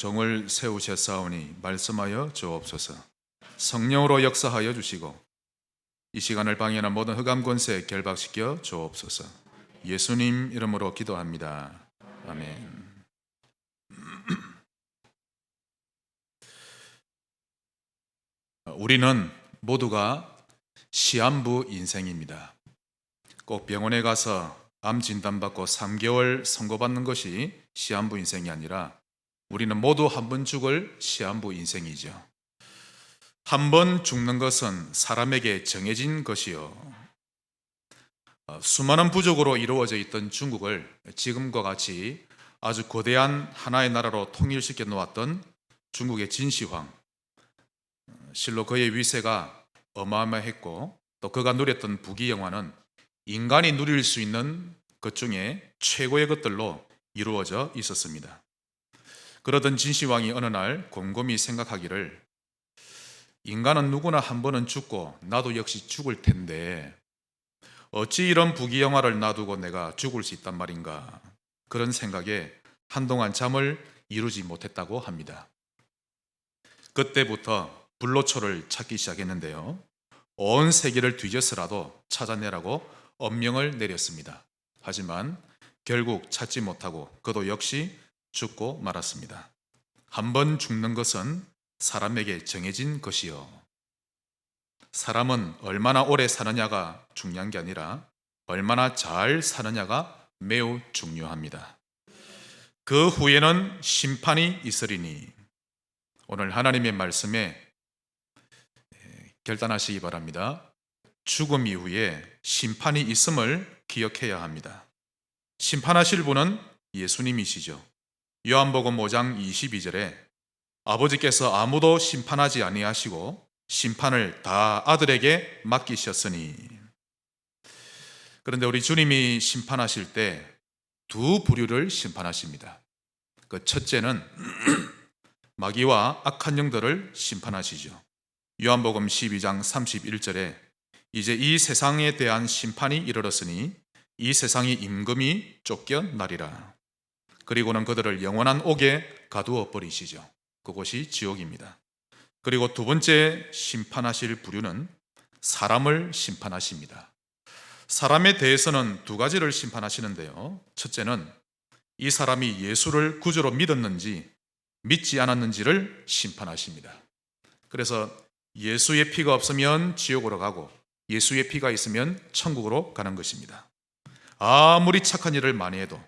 종을 세우셨사오니 말씀하여 주옵소서. 성령으로 역사하여 주시고 이 시간을 방해하는 모든 흑암 권세 결박시켜 주옵소서. 예수님 이름으로 기도합니다. 아멘. 우리는 모두가 시한부 인생입니다. 꼭 병원에 가서 암 진단받고 3개월 선고받는 것이 시한부 인생이 아니라 우리는 모두 한 번 죽을 시한부 인생이죠. 한 번 죽는 것은 사람에게 정해진 것이요. 수많은 부족으로 이루어져 있던 중국을 지금과 같이 아주 거대한 하나의 나라로 통일시켜 놓았던 중국의 진시황, 실로 그의 위세가 어마어마했고 또 그가 누렸던 부귀영화는 인간이 누릴 수 있는 것 중에 최고의 것들로 이루어져 있었습니다. 그러던 진시황이 어느 날 곰곰이 생각하기를, 인간은 누구나 한 번은 죽고 나도 역시 죽을 텐데 어찌 이런 부귀영화를 놔두고 내가 죽을 수 있단 말인가, 그런 생각에 한동안 잠을 이루지 못했다고 합니다. 그때부터 불로초를 찾기 시작했는데요, 온 세계를 뒤져서라도 찾아내라고 엄명을 내렸습니다. 하지만 결국 찾지 못하고 그도 역시 죽고 말았습니다. 한 번 죽는 것은 사람에게 정해진 것이요, 사람은 얼마나 오래 사느냐가 중요한 게 아니라 얼마나 잘 사느냐가 매우 중요합니다. 그 후에는 심판이 있으리니, 오늘 하나님의 말씀에 결단하시기 바랍니다. 죽음 이후에 심판이 있음을 기억해야 합니다. 심판하실 분은 예수님이시죠. 요한복음 5장 22절에 아버지께서 아무도 심판하지 아니하시고 심판을 다 아들에게 맡기셨으니. 그런데 우리 주님이 심판하실 때 두 부류를 심판하십니다. 그 첫째는 마귀와 악한 영들을 심판하시죠. 요한복음 12장 31절에 이제 이 세상에 대한 심판이 이르렀으니 이 세상이 임금이 쫓겨나리라. 그리고는 그들을 영원한 옥에 가두어 버리시죠. 그곳이 지옥입니다. 그리고 두 번째 심판하실 부류는 사람을 심판하십니다. 사람에 대해서는 두 가지를 심판하시는데요, 첫째는 이 사람이 예수를 구주로 믿었는지 믿지 않았는지를 심판하십니다. 그래서 예수의 피가 없으면 지옥으로 가고 예수의 피가 있으면 천국으로 가는 것입니다. 아무리 착한 일을 많이 해도,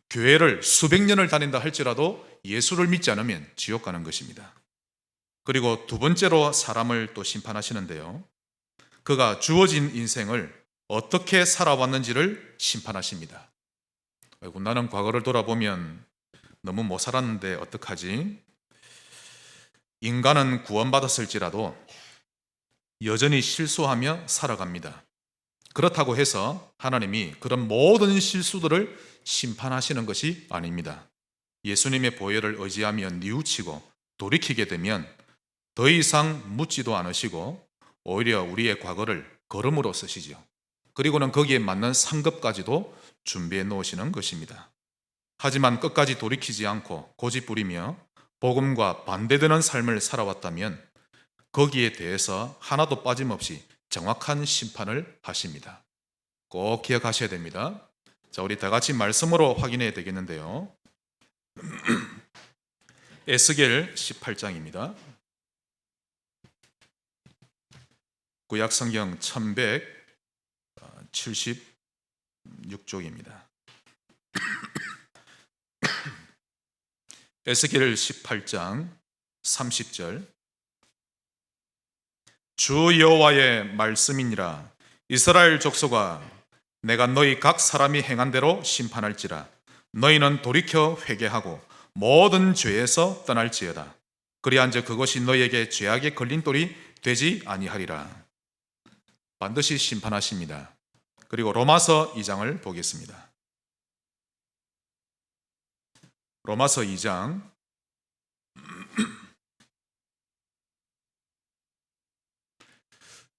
교회를 수백 년을 다닌다 할지라도 예수를 믿지 않으면 지옥 가는 것입니다. 그리고 두 번째로 사람을 또 심판하시는데요, 그가 주어진 인생을 어떻게 살아왔는지를 심판하십니다. 아이고, 나는 과거를 돌아보면 너무 못 살았는데 어떡하지? 인간은 구원받았을지라도 여전히 실수하며 살아갑니다. 그렇다고 해서 하나님이 그런 모든 실수들을 심판하시는 것이 아닙니다. 예수님의 보혈을 의지하며 뉘우치고 돌이키게 되면 더 이상 묻지도 않으시고 오히려 우리의 과거를 걸음으로 쓰시죠. 그리고는 거기에 맞는 상급까지도 준비해 놓으시는 것입니다. 하지만 끝까지 돌이키지 않고 고집부리며 복음과 반대되는 삶을 살아왔다면 거기에 대해서 하나도 빠짐없이 정확한 심판을 하십니다. 꼭 기억하셔야 됩니다. 자, 우리 다 같이 말씀으로 확인해야 되겠는데요, 에스겔 18장입니다. 구약성경 1176쪽입니다. 에스겔 18장 30절, 주 여호와의 말씀이니라. 이스라엘 족속아, 내가 너희 각 사람이 행한 대로 심판할지라. 너희는 돌이켜 회개하고 모든 죄에서 떠날지어다. 그리한즉 그것이 너희에게 죄악의 걸림돌이 되지 아니하리라. 반드시 심판하십니다. 그리고 로마서 2장을 보겠습니다. 로마서 2장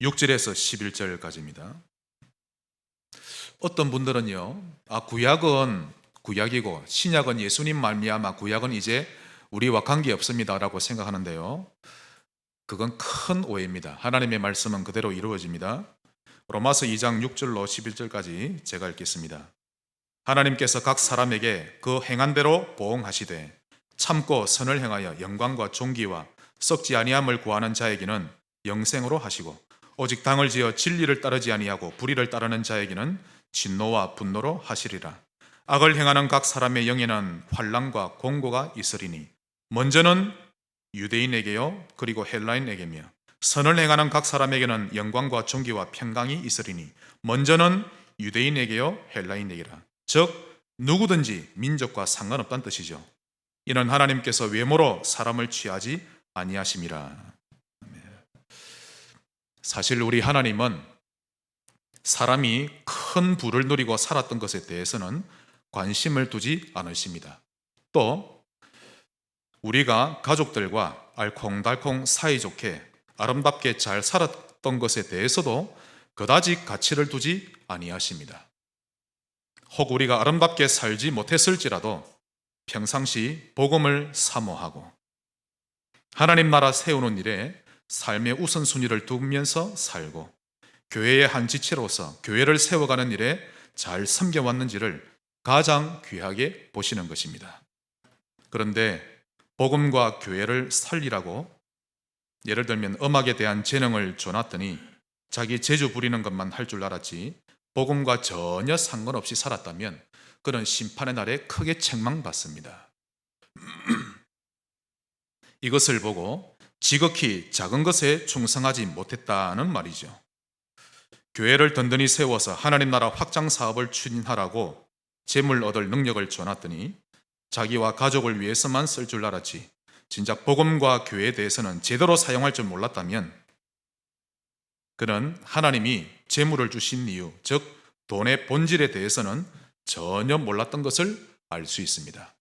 6절에서 11절까지입니다. 어떤 분들은요, 구약은 구약이고 신약은 예수님 말미암아 구약은 이제 우리와 관계없습니다 라고 생각하는데요, 그건 큰 오해입니다. 하나님의 말씀은 그대로 이루어집니다. 로마서 2장 6절로 11절까지 제가 읽겠습니다. 하나님께서 각 사람에게 그 행한 대로 보응하시되 참고 선을 행하여 영광과 존귀와 썩지 아니함을 구하는 자에게는 영생으로 하시고, 오직 당을 지어 진리를 따르지 아니하고 불의를 따르는 자에게는 진노와 분노로 하시리라. 악을 행하는 각 사람의 영에는 환난과 공고가 있으리니 먼저는 유대인에게요 그리고 헬라인에게며, 선을 행하는 각 사람에게는 영광과 존귀와 평강이 있으리니 먼저는 유대인에게요 헬라인에게라. 즉 누구든지 민족과 상관없다는 뜻이죠. 이는 하나님께서 외모로 사람을 취하지 아니하심이라. 사실 우리 하나님은 사람이 큰 부를 누리고 살았던 것에 대해서는 관심을 두지 않으십니다. 또 우리가 가족들과 알콩달콩 사이좋게 아름답게 잘 살았던 것에 대해서도 그다지 가치를 두지 아니하십니다. 혹 우리가 아름답게 살지 못했을지라도 평상시 복음을 사모하고 하나님 나라 세우는 일에 삶의 우선순위를 두면서 살고 교회의 한 지체로서 교회를 세워가는 일에 잘 섬겨왔는지를 가장 귀하게 보시는 것입니다. 그런데 복음과 교회를 살리라고 예를 들면 음악에 대한 재능을 줘놨더니 자기 재주 부리는 것만 할 줄 알았지 복음과 전혀 상관없이 살았다면 그는 심판의 날에 크게 책망받습니다. 이것을 보고 지극히 작은 것에 충성하지 못했다는 말이죠. 교회를 든든히 세워서 하나님 나라 확장 사업을 추진하라고 재물 얻을 능력을 줘놨더니 자기와 가족을 위해서만 쓸 줄 알았지 진작 복음과 교회에 대해서는 제대로 사용할 줄 몰랐다면 그는 하나님이 재물을 주신 이유, 즉 돈의 본질에 대해서는 전혀 몰랐던 것을 알 수 있습니다.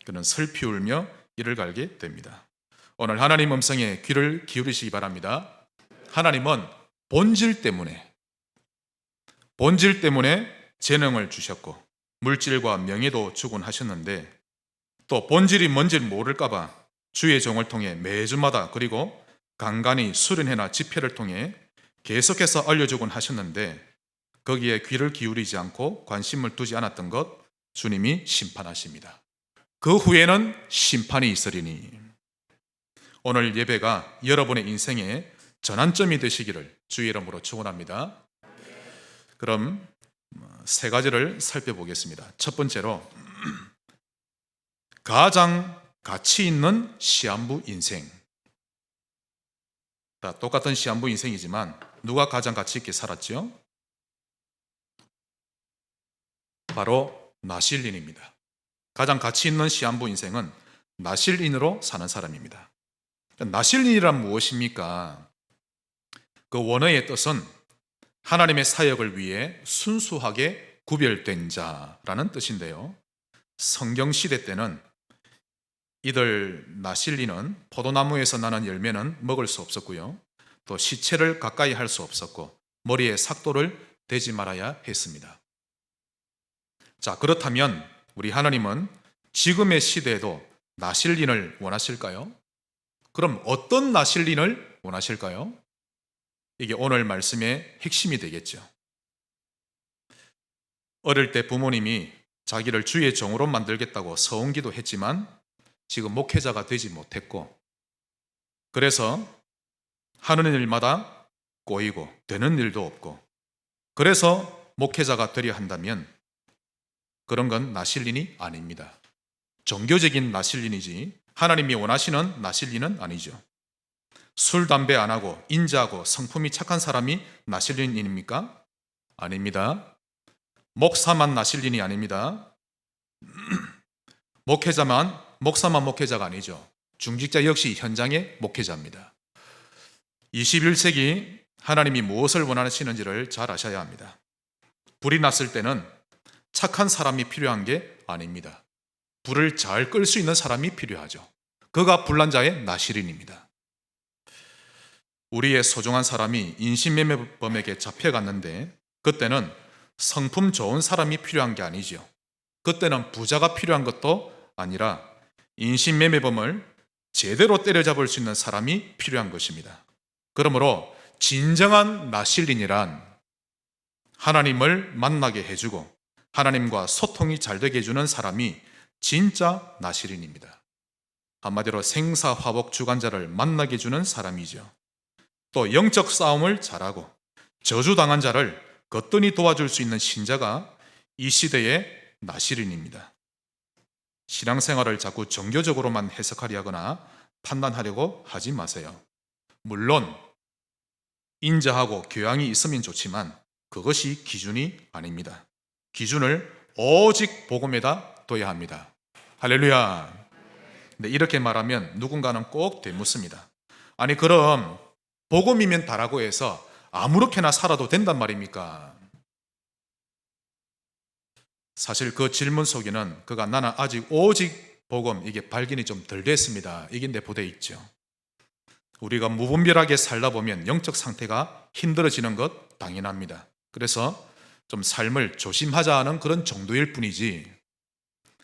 그는 슬피 울며 이를 갈게 됩니다. 오늘 하나님 음성에 귀를 기울이시기 바랍니다. 하나님은 본질 때문에 재능을 주셨고 물질과 명예도 주곤 하셨는데 또 본질이 뭔지 모를까봐 주의 종을 통해 매주마다 그리고 간간히 수련회나 집회를 통해 계속해서 알려주곤 하셨는데 거기에 귀를 기울이지 않고 관심을 두지 않았던 것 주님이 심판하십니다. 그 후에는 심판이 있으리니 오늘 예배가 여러분의 인생의 전환점이 되시기를 주의 이름으로 축원합니다. 그럼 세 가지를 살펴보겠습니다. 첫 번째로 가장 가치 있는 시한부 인생. 똑같은 시한부 인생이지만 누가 가장 가치 있게 살았죠? 바로 나실린입니다. 가장 가치 있는 시한부 인생은 나실린으로 사는 사람입니다. 나실린이란 무엇입니까? 그 원어의 뜻은 하나님의 사역을 위해 순수하게 구별된 자라는 뜻인데요. 성경 시대 때는 이들 나실린은 포도나무에서 나는 열매는 먹을 수 없었고요. 또 시체를 가까이 할 수 없었고 머리에 삭도를 대지 말아야 했습니다. 자, 그렇다면 우리 하나님은 지금의 시대에도 나실린을 원하실까요? 그럼 어떤 나실린을 원하실까요? 이게 오늘 말씀의 핵심이 되겠죠. 어릴 때 부모님이 자기를 주의 종으로 만들겠다고 서원기도 했지만 지금 목회자가 되지 못했고 그래서 하는 일마다 꼬이고 되는 일도 없고 그래서 목회자가 되려 한다면 그런 건 나실린이 아닙니다. 종교적인 나실린이지 하나님이 원하시는 나실린은 아니죠. 술, 담배 안 하고 인자하고 성품이 착한 사람이 나실린입니까? 아닙니다. 목사만 나실린이 아닙니다. 목사만 목회자가 아니죠. 중직자 역시 현장의 목회자입니다. 21세기 하나님이 무엇을 원하시는지를 잘 아셔야 합니다. 불이 났을 때는 착한 사람이 필요한 게 아닙니다. 불을 잘 끌 수 있는 사람이 필요하죠. 그가 불난자의 나실린입니다. 우리의 소중한 사람이 인신매매범에게 잡혀갔는데 그때는 성품 좋은 사람이 필요한 게 아니죠. 그때는 부자가 필요한 것도 아니라 인신매매범을 제대로 때려잡을 수 있는 사람이 필요한 것입니다. 그러므로 진정한 나실린이란 하나님을 만나게 해주고 하나님과 소통이 잘 되게 해주는 사람이 진짜 나실린입니다. 한마디로 생사화복 주관자를 만나게 해주는 사람이죠. 또 영적 싸움을 잘하고 저주당한 자를 거뜬히 도와줄 수 있는 신자가 이 시대의 나실인입니다. 신앙생활을 자꾸 종교적으로만 해석하려 하거나 판단하려고 하지 마세요. 물론 인자하고 교양이 있으면 좋지만 그것이 기준이 아닙니다. 기준을 오직 복음에다 둬야 합니다. 할렐루야. 근데 이렇게 말하면 누군가는 꼭 되묻습니다. 아니 그럼 복음이면 다라고 해서 아무렇게나 살아도 된단 말입니까? 사실 그 질문 속에는 그가 나는 아직 오직 복음 이게 발견이 좀 덜 됐습니다. 이게 내포되어 있죠. 우리가 무분별하게 살다 보면 영적 상태가 힘들어지는 것 당연합니다. 그래서 좀 삶을 조심하자는 그런 정도일 뿐이지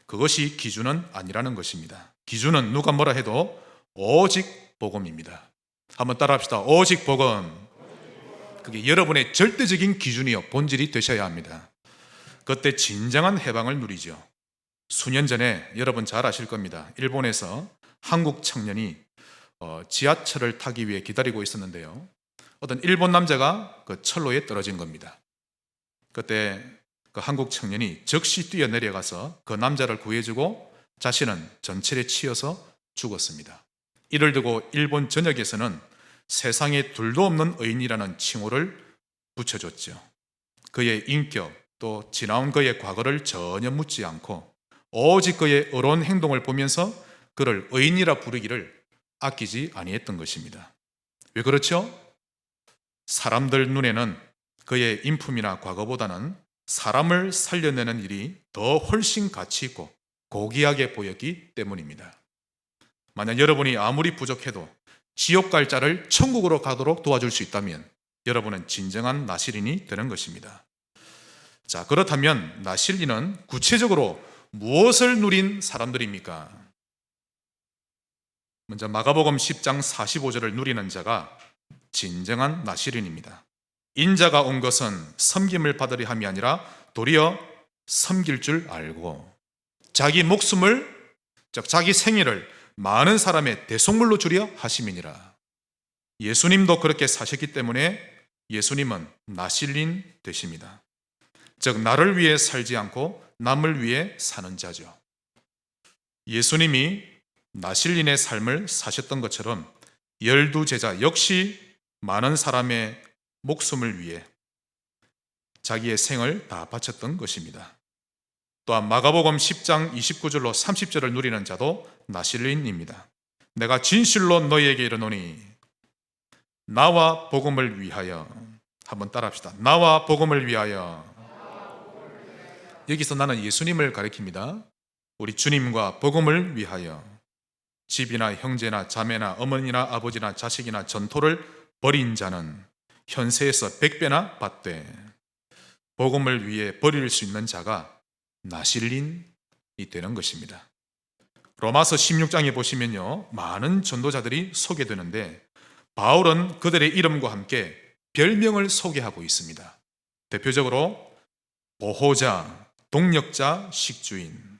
그것이 기준은 아니라는 것입니다. 기준은 누가 뭐라 해도 오직 복음입니다. 한번 따라합시다. 오직 복음. 그게 여러분의 절대적인 기준이요 본질이 되셔야 합니다. 그때 진정한 해방을 누리죠. 수년 전에 여러분 잘 아실 겁니다. 일본에서 한국 청년이 지하철을 타기 위해 기다리고 있었는데요. 어떤 일본 남자가 그 철로에 떨어진 겁니다. 그때 그 한국 청년이 즉시 뛰어내려가서 그 남자를 구해주고 자신은 전철에 치여서 죽었습니다. 이를 두고 일본 전역에서는 세상에 둘도 없는 의인이라는 칭호를 붙여줬죠. 그의 인격 또 지나온 그의 과거를 전혀 묻지 않고 오직 그의 의로운 행동을 보면서 그를 의인이라 부르기를 아끼지 아니했던 것입니다. 왜 그렇죠? 사람들 눈에는 그의 인품이나 과거보다는 사람을 살려내는 일이 더 훨씬 가치 있고 고귀하게 보였기 때문입니다. 만약 여러분이 아무리 부족해도 지옥 갈 자를 천국으로 가도록 도와줄 수 있다면 여러분은 진정한 나실인이 되는 것입니다. 자, 그렇다면 나실인은 구체적으로 무엇을 누린 사람들입니까? 먼저 마가복음 10장 45절을 누리는 자가 진정한 나실인입니다. 인자가 온 것은 섬김을 받으려 함이 아니라 도리어 섬길 줄 알고 자기 목숨을 즉 자기 생애를 많은 사람의 대속물로 주려 하심이니라. 예수님도 그렇게 사셨기 때문에 예수님은 나실린 되십니다. 즉 나를 위해 살지 않고 남을 위해 사는 자죠. 예수님이 나실린의 삶을 사셨던 것처럼 12제자 역시 많은 사람의 목숨을 위해 자기의 생을 다 바쳤던 것입니다. 또한 마가복음 10장 29절로 30절을 누리는 자도 나실린입니다. 내가 진실로 너희에게 이르노니 나와 복음을 위하여. 한번 따라합시다. 나와 복음을 위하여. 여기서 나는 예수님을 가리킵니다. 우리 주님과 복음을 위하여 집이나 형제나 자매나 어머니나 아버지나 자식이나 전토를 버린 자는 현세에서 100배나 받되 복음을 위해 버릴 수 있는 자가 나실린이 되는 것입니다. 로마서 16장에 보시면요, 많은 전도자들이 소개되는데 바울은 그들의 이름과 함께 별명을 소개하고 있습니다. 대표적으로 보호자, 동력자, 식주인.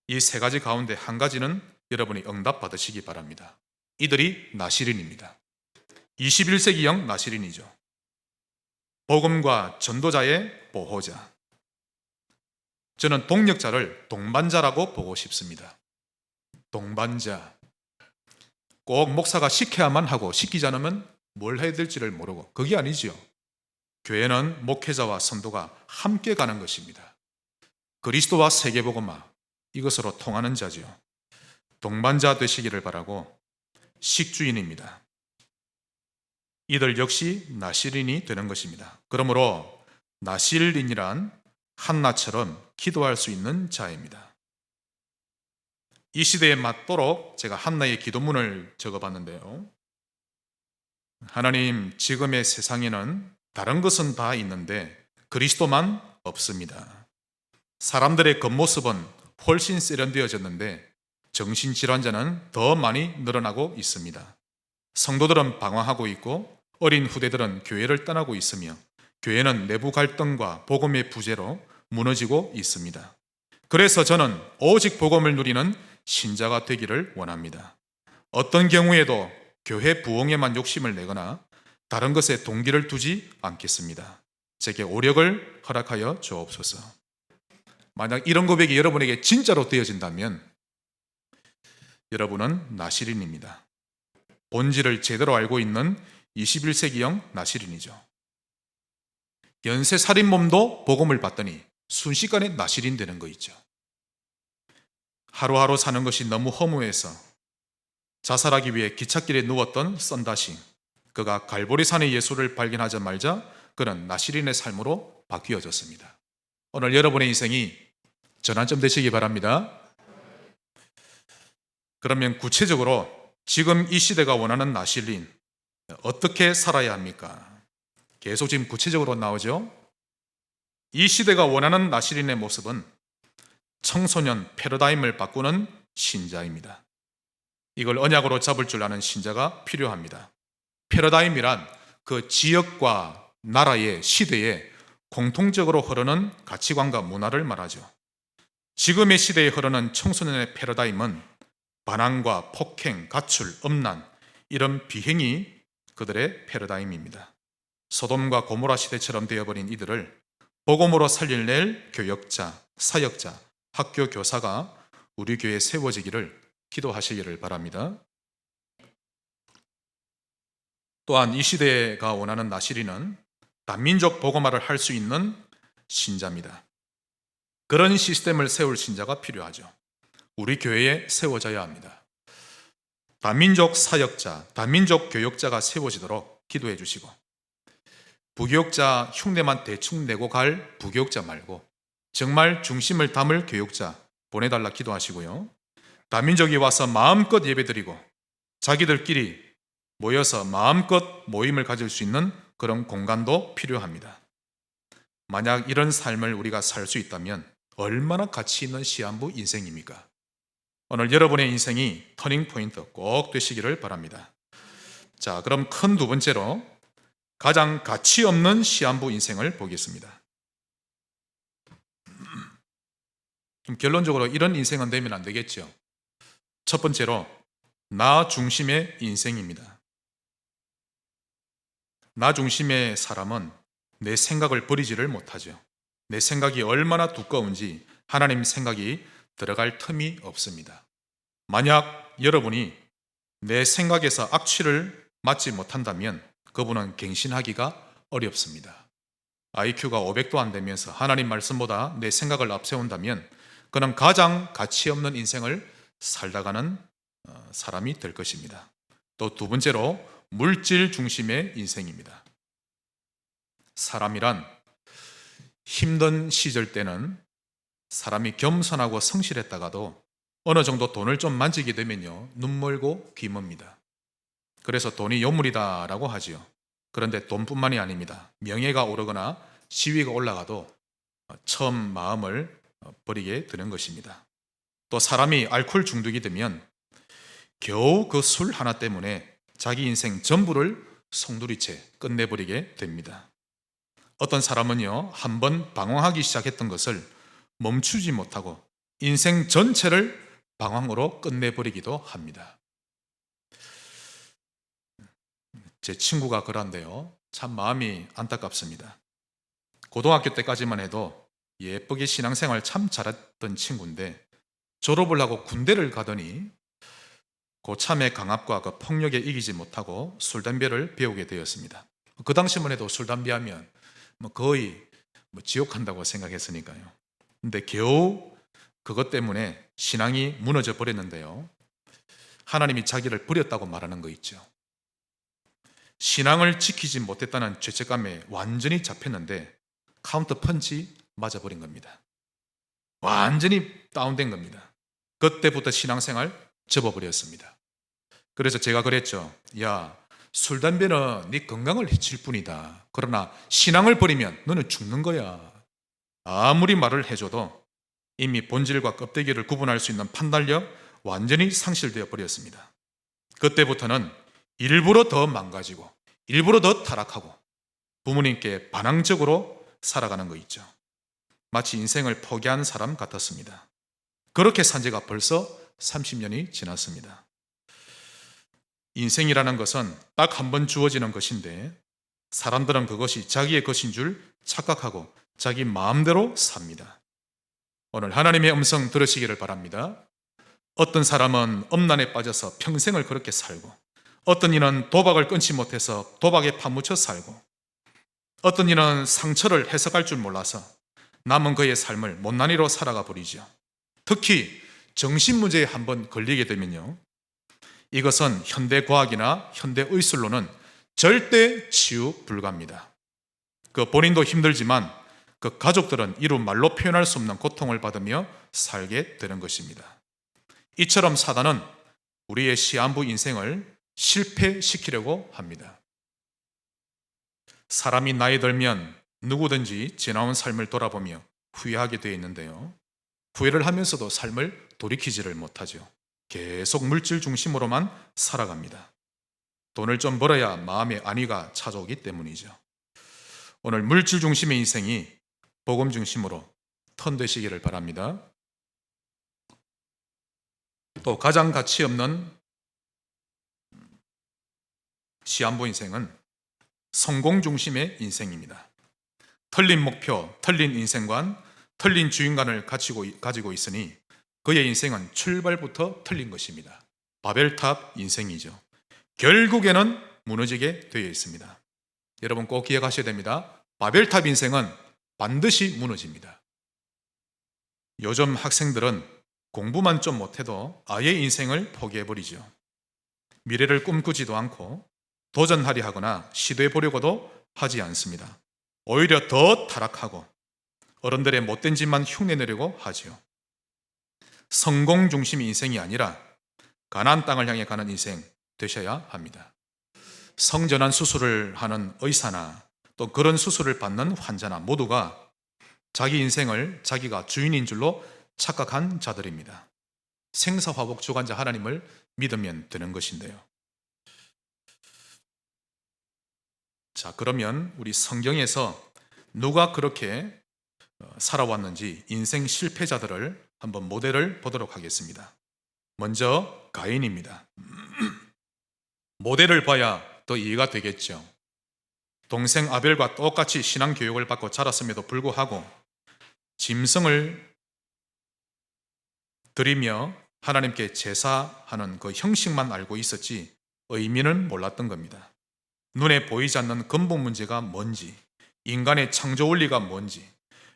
이 세 가지 가운데 한 가지는 여러분이 응답받으시기 바랍니다. 이들이 나실인입니다. 21세기형 나실인이죠. 복음과 전도자의 보호자. 저는 동력자를 동반자라고 보고 싶습니다. 동반자. 꼭 목사가 시켜야만 하고 시키지 않으면 뭘 해야 될지를 모르고, 그게 아니지요. 교회는 목회자와 선도가 함께 가는 것입니다. 그리스도와 세계복음화, 이것으로 통하는 자지요. 동반자 되시기를 바라고. 식주인입니다. 이들 역시 나실인이 되는 것입니다. 그러므로 나실인이란 한나처럼 기도할 수 있는 자입니다. 이 시대에 맞도록 제가 한나의 기도문을 적어봤는데요. 하나님, 지금의 세상에는 다른 것은 다 있는데 그리스도만 없습니다. 사람들의 겉모습은 훨씬 세련되어졌는데 정신질환자는 더 많이 늘어나고 있습니다. 성도들은 방황하고 있고 어린 후대들은 교회를 떠나고 있으며 교회는 내부 갈등과 복음의 부재로 무너지고 있습니다. 그래서 저는 오직 복음을 누리는 신자가 되기를 원합니다. 어떤 경우에도 교회 부흥에만 욕심을 내거나 다른 것에 동기를 두지 않겠습니다. 제게 오력을 허락하여 주옵소서. 만약 이런 고백이 여러분에게 진짜로 되어진다면 여러분은 나시린입니다. 본질을 제대로 알고 있는 21세기형 나시린이죠. 연쇄살인범도 복음을 받더니 순식간에 나시린 되는 거 있죠. 하루하루 사는 것이 너무 허무해서 자살하기 위해 기찻길에 누웠던 썬다시, 그가 갈보리산의 예수를 발견하자마자 그는 나시린의 삶으로 바뀌어졌습니다. 오늘 여러분의 인생이 전환점 되시기 바랍니다. 그러면 구체적으로 지금 이 시대가 원하는 나시린, 어떻게 살아야 합니까? 계속 지금 구체적으로 나오죠. 이 시대가 원하는 나시린의 모습은 청소년 패러다임을 바꾸는 신자입니다. 이걸 언약으로 잡을 줄 아는 신자가 필요합니다. 패러다임이란 그 지역과 나라의 시대에 공통적으로 흐르는 가치관과 문화를 말하죠. 지금의 시대에 흐르는 청소년의 패러다임은 반항과 폭행, 가출, 음란, 이런 비행이 그들의 패러다임입니다. 소돔과 고모라 시대처럼 되어버린 이들을 복음으로 살려낼 교역자, 사역자, 학교 교사가 우리 교회에 세워지기를 기도하시기를 바랍니다. 또한 이 시대가 원하는 나시린은 단민족 복음화를 할 수 있는 신자입니다. 그런 시스템을 세울 신자가 필요하죠. 우리 교회에 세워져야 합니다. 단민족 사역자, 단민족 교역자가 세워지도록 기도해 주시고, 부교역자 흉내만 대충 내고 갈 부교역자 말고 정말 중심을 담을 교역자 보내달라 기도하시고요. 다민족이 와서 마음껏 예배드리고 자기들끼리 모여서 마음껏 모임을 가질 수 있는 그런 공간도 필요합니다. 만약 이런 삶을 우리가 살 수 있다면 얼마나 가치 있는 시한부 인생입니까? 오늘 여러분의 인생이 터닝 포인트 꼭 되시기를 바랍니다. 자, 그럼 큰 두 번째로 가장 가치 없는 시한부 인생을 보겠습니다. 결론적으로 이런 인생은 되면 안 되겠죠. 첫 번째로 나 중심의 인생입니다. 나 중심의 사람은 내 생각을 버리지를 못하죠. 내 생각이 얼마나 두꺼운지 하나님 생각이 들어갈 틈이 없습니다. 만약 여러분이 내 생각에서 악취를 맡지 못한다면 그분은 갱신하기가 어렵습니다. IQ가 500도 안 되면서 하나님 말씀보다 내 생각을 앞세운다면 그는 가장 가치 없는 인생을 살다가는 사람이 될 것입니다. 또 두 번째로 물질 중심의 인생입니다. 사람이란 힘든 시절 때는 사람이 겸손하고 성실했다가도 어느 정도 돈을 좀 만지게 되면요, 눈 멀고 귀 멉니다. 그래서 돈이 요물이다라고 하지요. 그런데 돈뿐만이 아닙니다. 명예가 오르거나 지위가 올라가도 처음 마음을 버리게 되는 것입니다. 또 사람이 알코올 중독이 되면 겨우 그 술 하나 때문에 자기 인생 전부를 송두리째 끝내버리게 됩니다. 어떤 사람은요, 한번 방황하기 시작했던 것을 멈추지 못하고 인생 전체를 방황으로 끝내버리기도 합니다. 제 친구가 그런데요, 참 마음이 안타깝습니다. 고등학교 때까지만 해도 예쁘게 신앙생활 참 잘했던 친구인데 졸업을 하고 군대를 가더니 고참의 강압과 그 폭력에 이기지 못하고 술, 담배를 배우게 되었습니다. 그 당시만 해도 술, 담배 하면 거의 지옥 간다고 생각했으니까요. 근데 겨우 그것 때문에 신앙이 무너져 버렸는데요. 하나님이 자기를 버렸다고 말하는 거 있죠. 신앙을 지키지 못했다는 죄책감에 완전히 잡혔는데 카운터 펀치 맞아버린 겁니다. 완전히 다운된 겁니다. 그때부터 신앙생활 접어버렸습니다. 그래서 제가 그랬죠. 야, 술, 담배는 네 건강을 해칠 뿐이다. 그러나 신앙을 버리면 너는 죽는 거야. 아무리 말을 해줘도 이미 본질과 껍데기를 구분할 수 있는 판단력 완전히 상실되어 버렸습니다. 그때부터는 일부러 더 망가지고 일부러 더 타락하고 부모님께 반항적으로 살아가는 거 있죠. 마치 인생을 포기한 사람 같았습니다. 그렇게 산 지가 벌써 30년이 지났습니다. 인생이라는 것은 딱 한 번 주어지는 것인데 사람들은 그것이 자기의 것인 줄 착각하고 자기 마음대로 삽니다. 오늘 하나님의 음성 들으시기를 바랍니다. 어떤 사람은 엄난에 빠져서 평생을 그렇게 살고, 어떤 이는 도박을 끊지 못해서 도박에 파묻혀 살고, 어떤 이는 상처를 해석할 줄 몰라서 남은 그의 삶을 못난이로 살아가 버리죠. 특히 정신문제에 한번 걸리게 되면요, 이것은 현대과학이나 현대의술로는 절대 치유 불가입니다. 그 본인도 힘들지만 그 가족들은 이루 말로 표현할 수 없는 고통을 받으며 살게 되는 것입니다. 이처럼 사단은 우리의 시한부 인생을 실패시키려고 합니다. 사람이 나이 들면 누구든지 지나온 삶을 돌아보며 후회하게 되어 있는데요, 후회를 하면서도 삶을 돌이키지를 못하죠. 계속 물질 중심으로만 살아갑니다. 돈을 좀 벌어야 마음의 안위가 찾아오기 때문이죠. 오늘 물질 중심의 인생이 복음 중심으로 턴되시기를 바랍니다. 또 가장 가치 없는 시한부 인생은 성공 중심의 인생입니다. 틀린 목표, 틀린 인생관, 틀린 주인관을 가지고 있으니 그의 인생은 출발부터 틀린 것입니다. 바벨탑 인생이죠. 결국에는 무너지게 되어 있습니다. 여러분 꼭 기억하셔야 됩니다. 바벨탑 인생은 반드시 무너집니다. 요즘 학생들은 공부만 좀 못해도 아예 인생을 포기해버리죠. 미래를 꿈꾸지도 않고 도전하려 하거나 시도해보려고도 하지 않습니다. 오히려 더 타락하고 어른들의 못된 짓만 흉내내려고 하죠. 성공 중심의 인생이 아니라 가나안 땅을 향해 가는 인생 되셔야 합니다. 성전환 수술을 하는 의사나 또 그런 수술을 받는 환자나 모두가 자기 인생을 자기가 주인인 줄로 착각한 자들입니다. 생사화복 주관자 하나님을 믿으면 되는 것인데요. 자, 그러면 우리 성경에서 누가 그렇게 살아왔는지 인생 실패자들을 한번 모델을 보도록 하겠습니다. 먼저 가인입니다. 모델을 봐야 더 이해가 되겠죠. 동생 아벨과 똑같이 신앙 교육을 받고 자랐음에도 불구하고 짐승을 드리며 하나님께 제사하는 그 형식만 알고 있었지 의미는 몰랐던 겁니다. 눈에 보이지 않는 근본 문제가 뭔지, 인간의 창조 원리가 뭔지,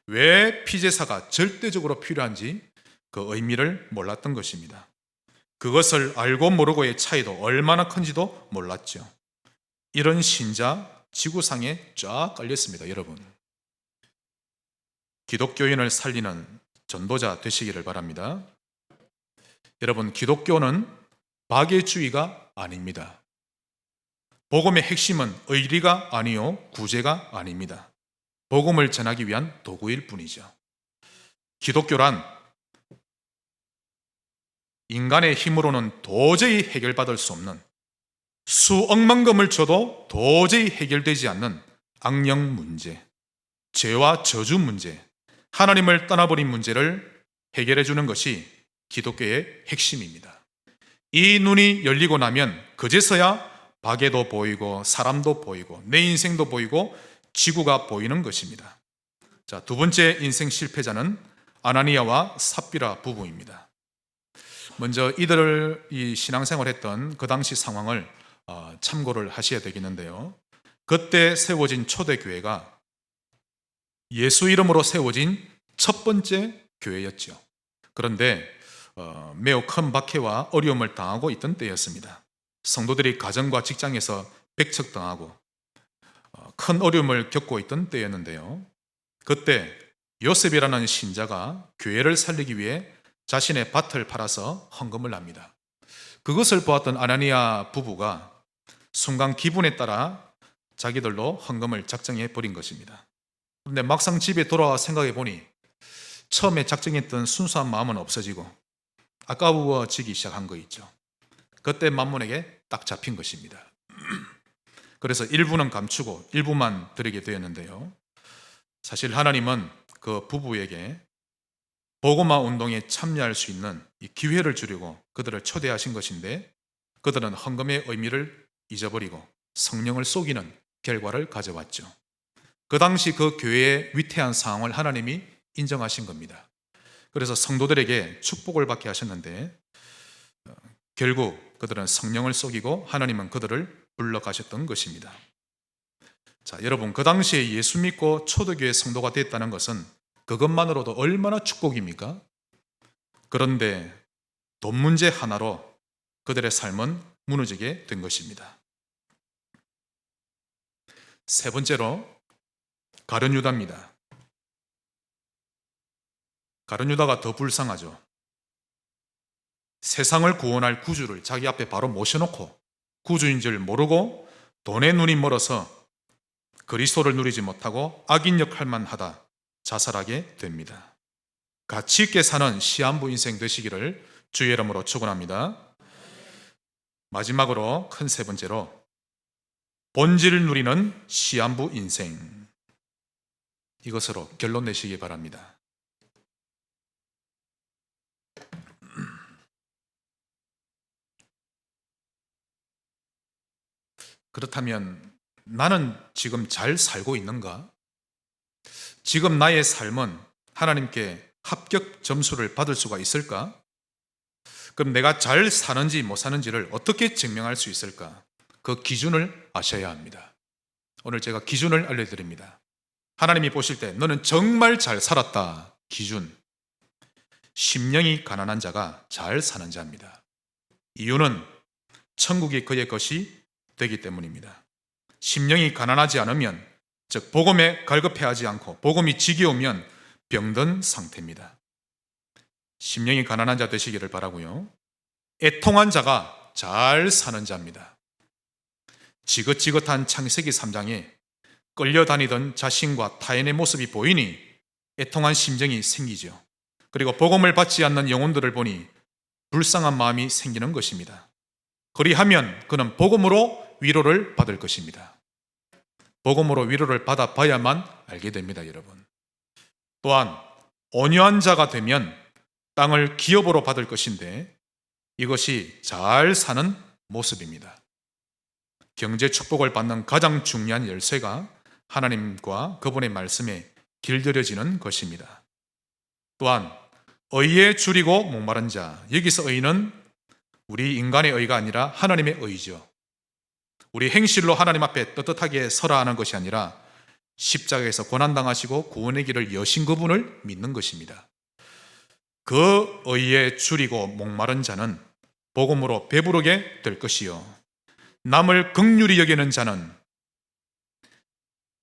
왜 피제사가 절대적으로 필요한지 그 의미를 몰랐던 것입니다. 그것을 알고 모르고의 차이도 얼마나 큰지도 몰랐죠. 이런 신자 지구상에 쫙 깔렸습니다. 여러분, 기독교인을 살리는 전도자 되시기를 바랍니다. 여러분, 기독교는 박애주의가 아닙니다. 복음의 핵심은 의리가 아니요 구제가 아닙니다. 복음을 전하기 위한 도구일 뿐이죠. 기독교란 인간의 힘으로는 도저히 해결받을 수 없는, 수억만금을 줘도 도저히 해결되지 않는 악령 문제, 죄와 저주 문제, 하나님을 떠나버린 문제를 해결해 주는 것이 기독교의 핵심입니다. 이 눈이 열리고 나면 그제서야 박애도 보이고 사람도 보이고 내 인생도 보이고 지구가 보이는 것입니다. 자, 두 번째 인생 실패자는 아나니아와 삽비라 부부입니다. 먼저 이들이 신앙생활했던 그 당시 상황을 참고를 하셔야 되겠는데요, 그때 세워진 초대교회가 예수 이름으로 세워진 첫 번째 교회였죠. 그런데 매우 큰 박해와 어려움을 당하고 있던 때였습니다. 성도들이 가정과 직장에서 배척당하고 큰 어려움을 겪고 있던 때였는데요, 그때 요셉이라는 신자가 교회를 살리기 위해 자신의 밭을 팔아서 헌금을 합니다. 그것을 보았던 아나니아 부부가 순간 기분에 따라 자기들로 헌금을 작정해 버린 것입니다. 그런데 막상 집에 돌아와 생각해 보니 처음에 작정했던 순수한 마음은 없어지고 아까워지기 시작한 거 있죠. 그때 만몬에게 딱 잡힌 것입니다. 그래서 일부는 감추고 일부만 드리게 되었는데요. 사실 하나님은 그 부부에게 복음화 운동에 참여할 수 있는 이 기회를 주려고 그들을 초대하신 것인데, 그들은 헌금의 의미를 잊어버리고 성령을 속이는 결과를 가져왔죠. 그 당시 그 교회의 위태한 상황을 하나님이 인정하신 겁니다. 그래서 성도들에게 축복을 받게 하셨는데, 결국 그들은 성령을 속이고 하나님은 그들을 불러가셨던 것입니다. 자, 여러분, 그 당시에 예수 믿고 초대교회 성도가 됐다는 것은 그것만으로도 얼마나 축복입니까? 그런데 돈 문제 하나로 그들의 삶은 무너지게 된 것입니다. 세 번째로 가룟 유다입니다. 가룟 유다가 더 불쌍하죠. 세상을 구원할 구주를 자기 앞에 바로 모셔놓고 구주인 줄 모르고 돈에 눈이 멀어서 그리스도를 누리지 못하고 악인 역할만 하다 자살하게 됩니다. 가치 있게 사는 시한부 인생 되시기를 주의 이름으로 축원합니다. 마지막으로 큰 세 번째로 본질을 누리는 시한부 인생, 이것으로 결론 내시기 바랍니다. 그렇다면 나는 지금 잘 살고 있는가? 지금 나의 삶은 하나님께 합격 점수를 받을 수가 있을까? 그럼 내가 잘 사는지 못 사는지를 어떻게 증명할 수 있을까? 그 기준을 아셔야 합니다. 오늘 제가 기준을 알려드립니다. 하나님이 보실 때 너는 정말 잘 살았다. 기준. 심령이 가난한 자가 잘 사는 자입니다. 이유는 천국이 그의 것이 되기 때문입니다. 심령이 가난하지 않으면, 즉 복음에 갈급해하지 않고 복음이 지겨우면 병든 상태입니다. 심령이 가난한 자 되시기를 바라고요. 애통한 자가 잘 사는 자입니다. 지긋지긋한 창세기 3장에 끌려다니던 자신과 타인의 모습이 보이니 애통한 심정이 생기죠. 그리고 복음을 받지 않는 영혼들을 보니 불쌍한 마음이 생기는 것입니다. 그리하면 그는 복음으로 위로를 받을 것입니다. 복음으로 위로를 받아봐야만 알게 됩니다, 여러분. 또한 온유한 자가 되면 땅을 기업으로 받을 것인데, 이것이 잘 사는 모습입니다. 경제 축복을 받는 가장 중요한 열쇠가 하나님과 그분의 말씀에 길들여지는 것입니다. 또한 의에 줄이고 목마른 자, 여기서 의는 우리 인간의 의가 아니라 하나님의 의죠. 우리 행실로 하나님 앞에 떳떳하게 서라 하는 것이 아니라 십자가에서 고난당하시고 구원의 길을 여신 그분을 믿는 것입니다. 그 의에 줄이고 목마른 자는 복음으로 배부르게 될 것이요, 남을 긍휼히 여기는 자는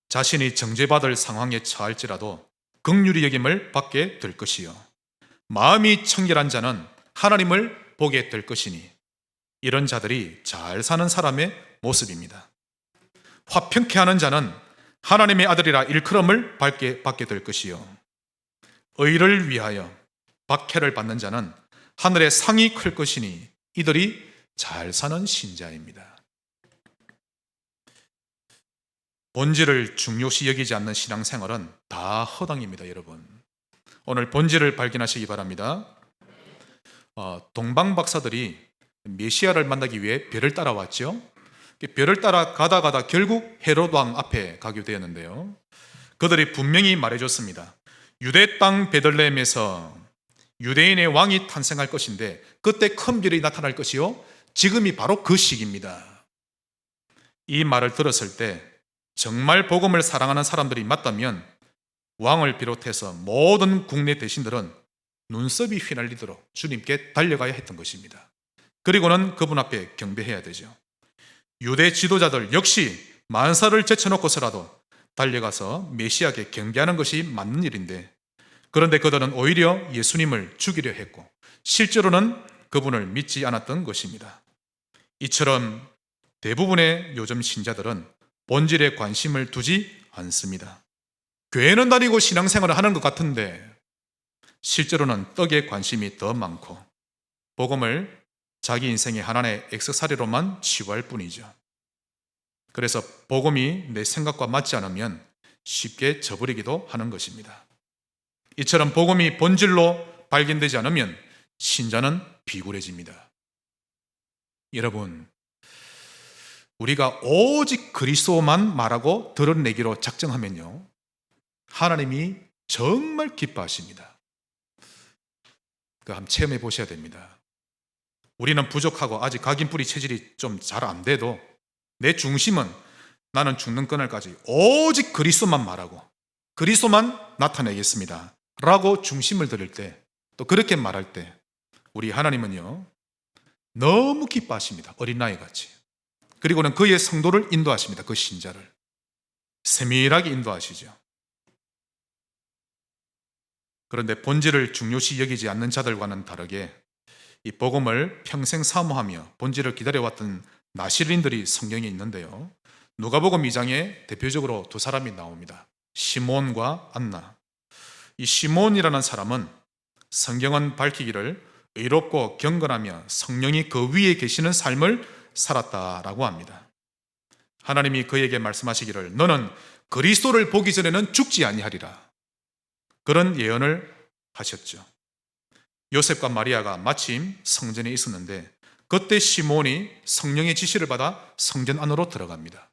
자신이 정죄받을 상황에 처할지라도 긍휼히 여김을 받게 될 것이요, 마음이 청결한 자는 하나님을 보게 될 것이니, 이런 자들이 잘 사는 사람의 모습입니다. 화평케 하는 자는 하나님의 아들이라 일컬음을 받게 될 것이요, 의를 위하여 박해를 받는 자는 하늘의 상이 클 것이니 이들이 잘 사는 신자입니다. 본질을 중요시 여기지 않는 신앙생활은 다 허당입니다, 여러분. 오늘 본질을 발견하시기 바랍니다. 동방 박사들이 메시아를 만나기 위해 별을 따라왔죠. 별을 따라 가다 결국 헤롯 왕 앞에 가게 되었는데요, 그들이 분명히 말해줬습니다. 유대 땅 베들레헴에서 유대인의 왕이 탄생할 것인데 그때 큰 별이 나타날 것이요, 지금이 바로 그 시기입니다. 이 말을 들었을 때 정말 복음을 사랑하는 사람들이 맞다면 왕을 비롯해서 모든 국내 대신들은 눈썹이 휘날리도록 주님께 달려가야 했던 것입니다. 그리고는 그분 앞에 경배해야 되죠. 유대 지도자들 역시 만사를 제쳐놓고서라도 달려가서 메시아에게 경배하는 것이 맞는 일인데, 그런데 그들은 오히려 예수님을 죽이려 했고 실제로는 그분을 믿지 않았던 것입니다. 이처럼 대부분의 요즘 신자들은 본질에 관심을 두지 않습니다. 교회는 다니고 신앙생활을 하는 것 같은데 실제로는 떡에 관심이 더 많고 복음을 자기 인생의 하나의 액세서리로만 취급할 뿐이죠. 그래서 복음이 내 생각과 맞지 않으면 쉽게 저버리기도 하는 것입니다. 이처럼 복음이 본질로 발견되지 않으면 신자는 비굴해집니다. 여러분, 우리가 오직 그리스도만 말하고 드러내기로 작정하면요, 하나님이 정말 기뻐하십니다. 한번 체험해 보셔야 됩니다. 우리는 부족하고 아직 각인뿌리 체질이 좀 잘 안 돼도 내 중심은 나는 죽는 그날까지 오직 그리스도만 말하고 그리스도만 나타내겠습니다 라고 중심을 들일 때, 또 그렇게 말할 때 우리 하나님은요 너무 기뻐하십니다. 어린아이같이. 그리고는 그의 성도를 인도하십니다. 그 신자를 세밀하게 인도하시죠. 그런데 본질을 중요시 여기지 않는 자들과는 다르게 이 복음을 평생 사모하며 본질을 기다려왔던 나실인들이 성경에 있는데요, 누가복음 2장에 대표적으로 두 사람이 나옵니다. 시몬과 안나. 이 시몬이라는 사람은 성경은 밝히기를 의롭고 경건하며 성령이 그 위에 계시는 삶을 살았다라고 합니다. 하나님이 그에게 말씀하시기를 너는 그리스도를 보기 전에는 죽지 아니하리라, 그런 예언을 하셨죠. 요셉과 마리아가 마침 성전에 있었는데 그때 시몬이 성령의 지시를 받아 성전 안으로 들어갑니다.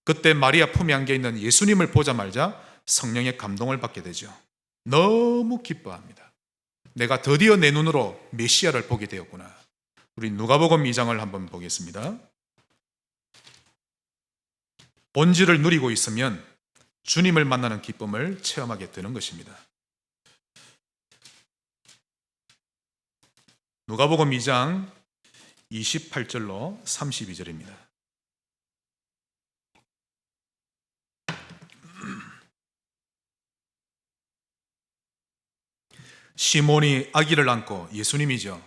그때 마리아 품에 안겨 있는 예수님을 보자마자 성령의 감동을 받게 되죠. 너무 기뻐합니다. 내가 드디어 내 눈으로 메시아를 보게 되었구나. 우리 누가복음 2장을 한번 보겠습니다. 본질을 누리고 있으면 주님을 만나는 기쁨을 체험하게 되는 것입니다. 누가복음 2장 28절로 32절입니다. 시몬이 아기를 안고, 예수님이죠,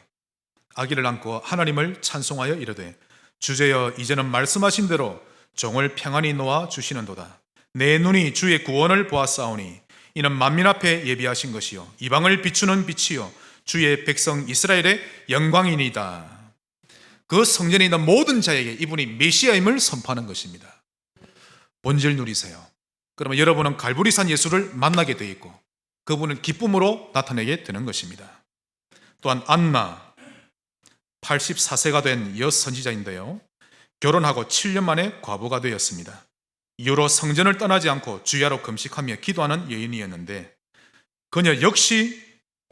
아기를 안고 하나님을 찬송하여 이르되 주제여 이제는 말씀하신 대로 종을 평안히 놓아 주시는도다. 내 눈이 주의 구원을 보았사오니 이는 만민 앞에 예비하신 것이요 이방을 비추는 빛이요 주의 백성 이스라엘의 영광이니이다. 그 성전에 있는 모든 자에게 이분이 메시아임을 선포하는 것입니다. 본질 누리세요. 그러면 여러분은 갈보리산 예수를 만나게 되어 있고 그분은 기쁨으로 나타내게 되는 것입니다. 또한 안나, 84세가 된 여선지자인데요, 결혼하고 7년 만에 과부가 되었습니다. 이후로 성전을 떠나지 않고 주야로 금식하며 기도하는 여인이었는데 그녀 역시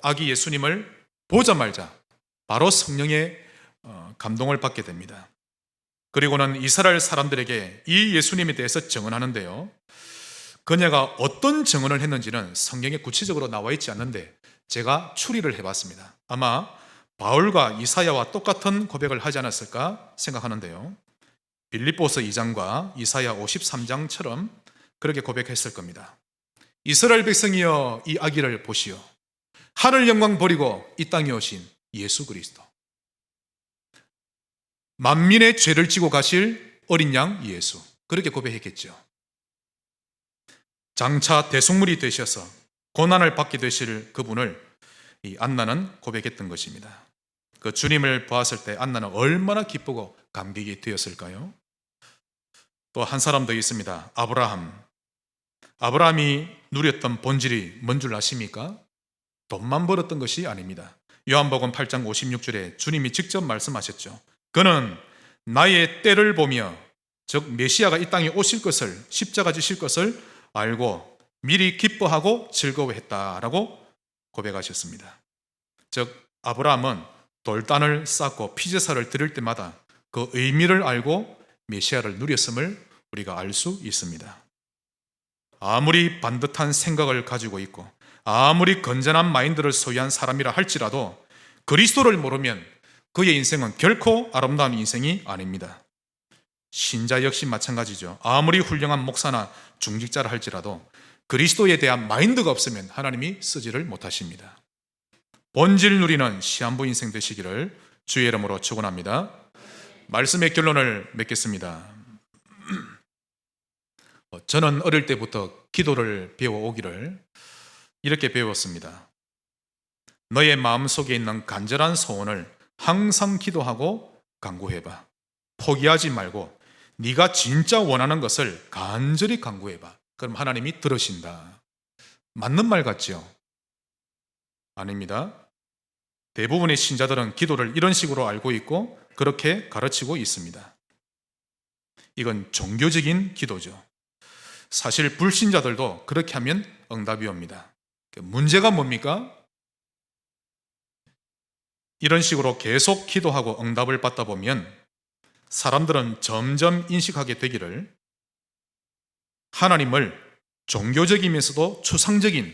아기 예수님을 보자마자 바로 성령의 감동을 받게 됩니다. 그리고는 이스라엘 사람들에게 이 예수님에 대해서 증언하는데요, 그녀가 어떤 증언을 했는지는 성경에 구체적으로 나와 있지 않는데 제가 추리를 해봤습니다. 아마 바울과 이사야와 똑같은 고백을 하지 않았을까 생각하는데요, 빌립보서 2장과 이사야 53장처럼 그렇게 고백했을 겁니다. 이스라엘 백성이여 이 아기를 보시오. 하늘 영광 버리고 이 땅에 오신 예수 그리스도, 만민의 죄를 지고 가실 어린 양 예수, 그렇게 고백했겠죠. 장차 대속물이 되셔서 고난을 받게 되실 그분을 이 안나는 고백했던 것입니다. 그 주님을 보았을 때 안나는 얼마나 기쁘고 감격이 되었을까요? 또 한 사람 더 있습니다. 아브라함이 누렸던 본질이 뭔 줄 아십니까? 돈만 벌었던 것이 아닙니다. 요한복음 8장 56절에 주님이 직접 말씀하셨죠. 그는 나의 때를 보며, 즉 메시아가 이 땅에 오실 것을, 십자가 지실 것을 알고 미리 기뻐하고 즐거워했다라고 고백하셨습니다. 즉 아브라함은 돌단을 쌓고 피제사를 드릴 때마다 그 의미를 알고 메시아를 누렸음을 우리가 알 수 있습니다. 아무리 반듯한 생각을 가지고 있고 아무리 건전한 마인드를 소유한 사람이라 할지라도 그리스도를 모르면 그의 인생은 결코 아름다운 인생이 아닙니다. 신자 역시 마찬가지죠. 아무리 훌륭한 목사나 중직자라 할지라도 그리스도에 대한 마인드가 없으면 하나님이 쓰지를 못하십니다. 본질 누리는 시한부 인생 되시기를 주의 이름으로 축원합니다. 말씀의 결론을 맺겠습니다. 저는 어릴 때부터 기도를 배워오기를 이렇게 배웠습니다. 너의 마음속에 있는 간절한 소원을 항상 기도하고 간구해봐. 포기하지 말고 네가 진짜 원하는 것을 간절히 간구해봐. 그럼 하나님이 들으신다. 맞는 말 같죠? 아닙니다. 대부분의 신자들은 기도를 이런 식으로 알고 있고 그렇게 가르치고 있습니다. 이건 종교적인 기도죠. 사실 불신자들도 그렇게 하면 응답이 옵니다. 문제가 뭡니까? 이런 식으로 계속 기도하고 응답을 받다 보면 사람들은 점점 인식하게 되기를 하나님을 종교적이면서도 추상적인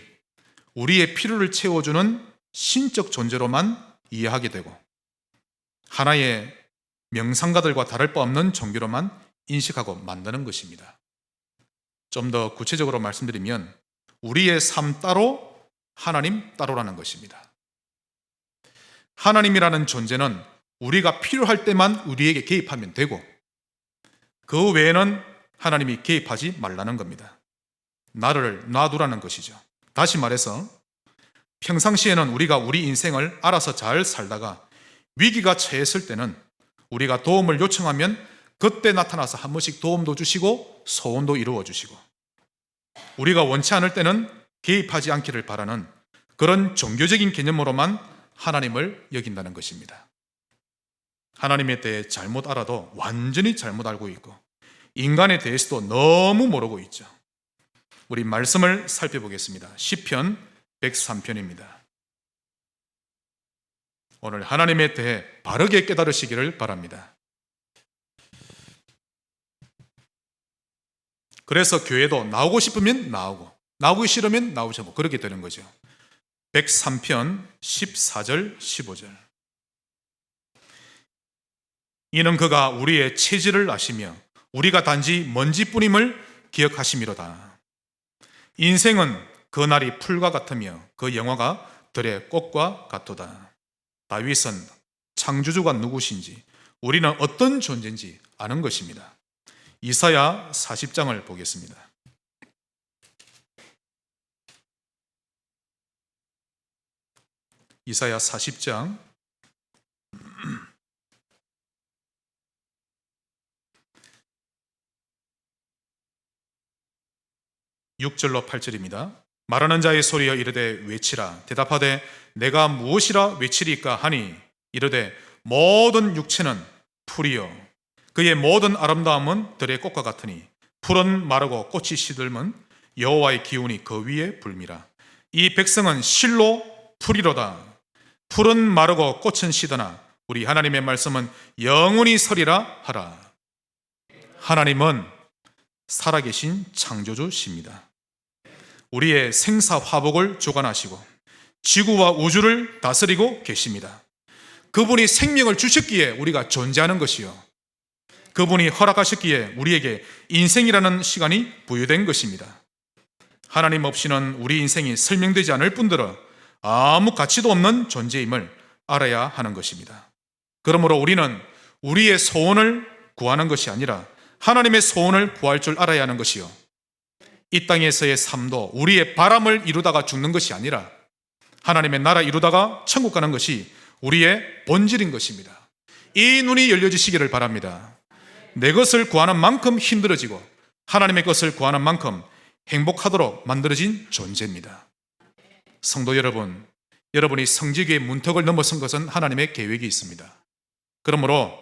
우리의 필요를 채워주는 신적 존재로만 이해하게 되고 하나의 명상가들과 다를 바 없는 종교로만 인식하고 만드는 것입니다. 좀 더 구체적으로 말씀드리면 우리의 삶 따로 하나님 따로라는 것입니다. 하나님이라는 존재는 우리가 필요할 때만 우리에게 개입하면 되고 그 외에는 하나님이 개입하지 말라는 겁니다. 나를 놔두라는 것이죠. 다시 말해서 평상시에는 우리가 우리 인생을 알아서 잘 살다가 위기가 처했을 때는 우리가 도움을 요청하면 그때 나타나서 한 번씩 도움도 주시고 소원도 이루어 주시고 우리가 원치 않을 때는 개입하지 않기를 바라는 그런 종교적인 개념으로만 하나님을 여긴다는 것입니다. 하나님에 대해 잘못 알아도 완전히 잘못 알고 있고 인간에 대해서도 너무 모르고 있죠. 우리 말씀을 살펴보겠습니다. 시편 103편입니다. 오늘 하나님에 대해 바르게 깨달으시기를 바랍니다. 그래서 교회도 나오고 싶으면 나오고 나오기 싫으면 나오지 않고 그렇게 되는 거죠. 103편 14절 15절 이는 그가 우리의 체질을 아시며 우리가 단지 먼지뿐임을 기억하심이로다. 인생은 그 날이 풀과 같으며 그 영화가 들의 꽃과 같도다. 다윗은 창조주가 누구신지 우리는 어떤 존재인지 아는 것입니다. 이사야 40장을 보겠습니다. 이사야 40장 6절로 8절입니다. 말하는 자의 소리여 이르되 외치라. 대답하되 내가 무엇이라 외치리까 하니 이르되 모든 육체는 풀이요 그의 모든 아름다움은 들의 꽃과 같으니 풀은 마르고 꽃이 시들면 여호와의 기운이 그 위에 불미라. 이 백성은 실로 풀이로다. 풀은 마르고 꽃은 시드나 우리 하나님의 말씀은 영원히 서리라 하라. 하나님은 살아계신 창조주십니다. 우리의 생사화복을 주관하시고 지구와 우주를 다스리고 계십니다. 그분이 생명을 주셨기에 우리가 존재하는 것이요 그분이 허락하셨기에 우리에게 인생이라는 시간이 부여된 것입니다. 하나님 없이는 우리 인생이 설명되지 않을 뿐더러 아무 가치도 없는 존재임을 알아야 하는 것입니다. 그러므로 우리는 우리의 소원을 구하는 것이 아니라 하나님의 소원을 구할 줄 알아야 하는 것이요 이 땅에서의 삶도 우리의 바람을 이루다가 죽는 것이 아니라 하나님의 나라 이루다가 천국 가는 것이 우리의 본질인 것입니다. 이 눈이 열려지시기를 바랍니다. 내 것을 구하는 만큼 힘들어지고 하나님의 것을 구하는 만큼 행복하도록 만들어진 존재입니다. 성도 여러분, 여러분이 성지교의 문턱을 넘어선 것은 하나님의 계획이 있습니다. 그러므로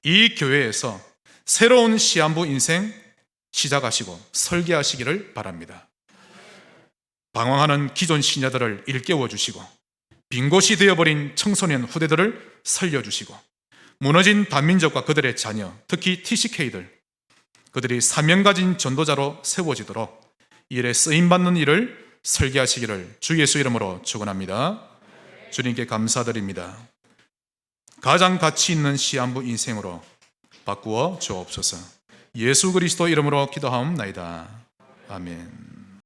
이 교회에서 새로운 시한부 인생 시작하시고 설계하시기를 바랍니다. 방황하는 기존 신자들을 일깨워 주시고 빈 곳이 되어버린 청소년 후대들을 살려주시고 무너진 반민족과 그들의 자녀, 특히 TCK들 그들이 사명 가진 전도자로 세워지도록 이 일에 쓰임받는 일을 설계하시기를 주 예수 이름으로 축원합니다. 주님께 감사드립니다. 가장 가치 있는 시한부 인생으로 바꾸어 주옵소서. 예수 그리스도 이름으로 기도하옵나이다. 아멘.